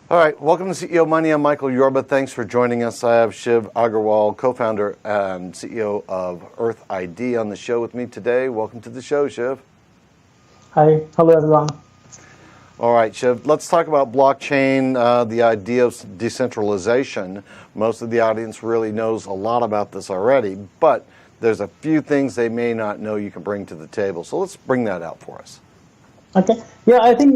All right, welcome to CEO Money. I'm Michael Yorba. Thanks for joining us. I have Shiv Aggarwal, co-founder and CEO of MyEarthID on the show with me today. Welcome to the show, Shiv. Hi, hello everyone. All right, Shiv, let's talk about blockchain, the idea of decentralization. Most of the audience really knows a lot about this already, but there's a few things they may not know you can bring to the table. So let's bring that out for us. Okay, yeah, I think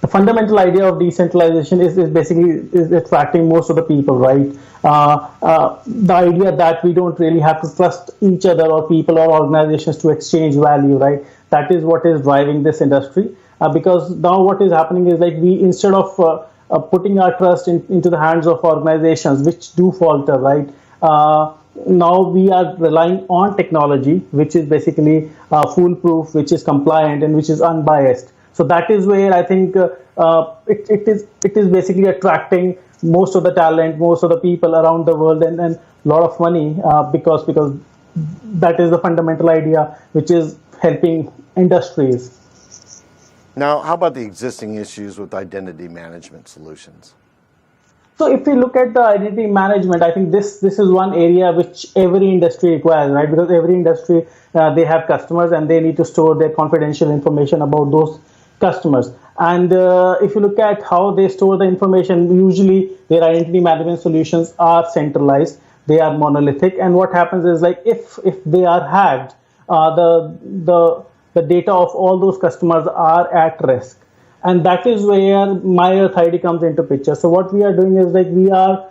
the fundamental idea of decentralization is basically attracting most of the people, right? The idea that we don't really have to trust each other or people or organizations to exchange value, right? That is what is driving this industry. Because now what is happening is like we, instead of putting our trust into the hands of organizations which do falter, right? Now we are relying on technology, which is basically foolproof, which is compliant, and which is unbiased. So that is where I think it is basically attracting most of the talent, most of the people around the world, and a lot of money because that is the fundamental idea which is helping industries. Now, how about the existing issues with identity management solutions? So if we look at the identity management, I think this is one area which every industry requires, right? Because every industry, they have customers and they need to store their confidential information about those customers. And if you look at how they store the information, usually their identity management solutions are centralized, they are monolithic. And what happens is like if they are hacked, the data of all those customers are at risk. And that is where MyEarthID comes into picture. So what we are doing is like we are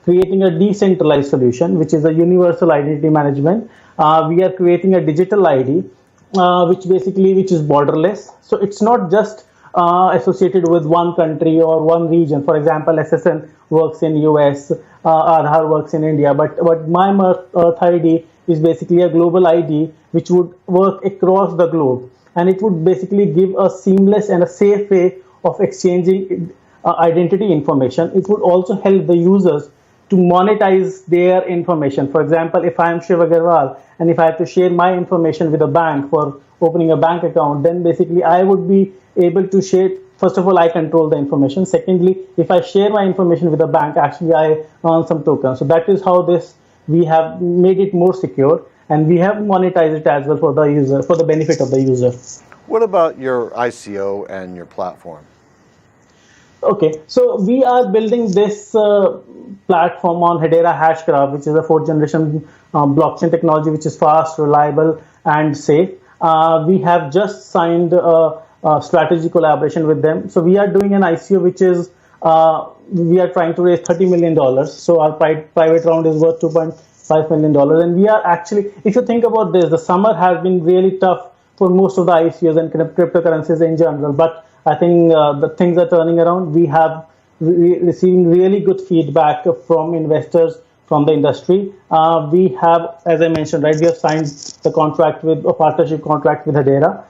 creating a decentralized solution, which is a universal identity management. We are creating a digital ID, which is borderless. So it's not just associated with one country or one region. For example, SSN works in US, Aadhaar works in India, but MyEarthID is basically a global ID which would work across the globe. And it would basically give a seamless and a safe way of exchanging identity information. It would also help the users to monetize their information. For example, if I am Shiv Aggarwal and if I have to share my information with a bank for opening a bank account, then basically I would be able to share. First of all, I control the information. Secondly, if I share my information with a bank, actually I earn some tokens. So that is how we have made it more secure. And we have monetized it as well for the user, for the benefit of the user. What about your ICO and your platform? Okay, so we are building this platform on Hedera hashgraph, which is a fourth generation blockchain technology, which is fast, reliable, and safe. We have just signed a strategy collaboration with them. So we are doing an ICO, which is we are trying to raise $30 million. So our private round is worth $2.5 million. And we are actually, if you think about this, the summer has been really tough for most of the ICOs and cryptocurrencies in general. But I think the things are turning around. We have receiving really good feedback from investors from the industry. We have, as I mentioned, right, we have signed the contract with a partnership contract with Hedera.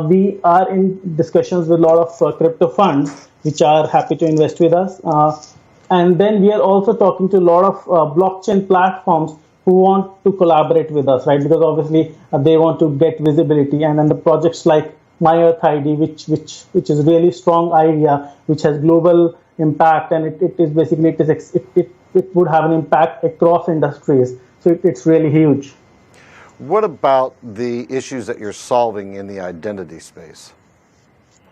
We are in discussions with a lot of crypto funds, which are happy to invest with us. And then we are also talking to a lot of blockchain platforms who want to collaborate with us, right? Because obviously they want to get visibility. And then the projects like MyEarthID, which is really strong idea, which has global impact, and it is basically it would have an impact across industries. So it's really huge. What about the issues that you're solving in the identity space?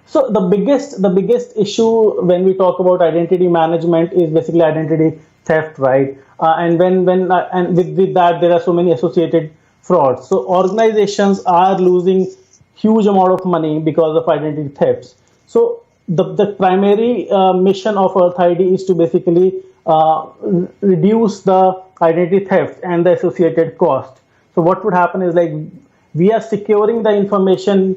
So the biggest issue when we talk about identity management is basically identity theft, right? And with that there are so many associated frauds. So organizations are losing huge amount of money because of identity thefts. So the primary mission of MyEarthID is to basically reduce the identity theft and the associated cost. So what would happen is like we are securing the information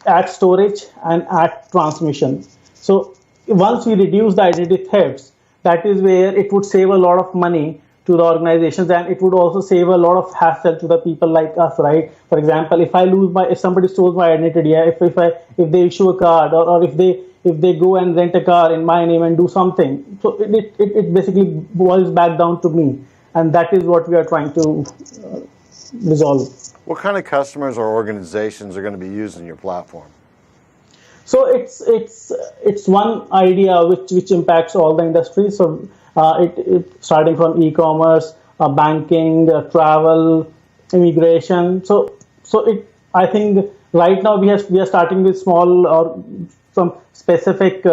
at storage and at transmission. So once we reduce the identity thefts, that is where it would save a lot of money to the organizations, and it would also save a lot of hassle to the people like us, right? For example, if somebody stole my identity, if they issue a card, or if they go and rent a car in my name and do something, so it basically boils back down to me, and that is what we are trying to resolve. What kind of customers or organizations are going to be using your platform? So it's one idea which impacts all the industries. So it starting from e-commerce, banking, travel, immigration. So I think right now we are starting with small or some specific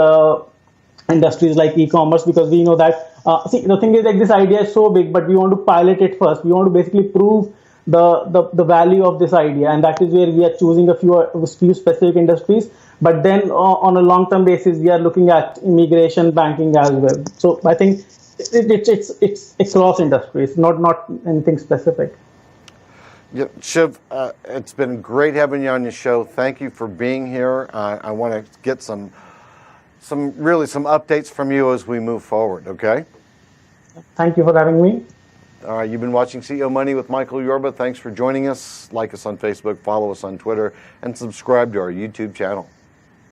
industries like e-commerce, because we know that see, the thing is, like, this idea is so big, but we want to pilot it first. We want to basically prove the value of this idea, and that is where we are choosing a few specific industries. But then on a long-term basis, we are looking at immigration, banking as well. So I think it's across industries, not anything specific. Yeah, Shiv, it's been great having you on the show. Thank you for being here. I want to get some updates from you as we move forward, okay? Thank you for having me. All right, you've been watching CEO Money with Michael Yorba. Thanks for joining us. Like us on Facebook, follow us on Twitter, and subscribe to our YouTube channel.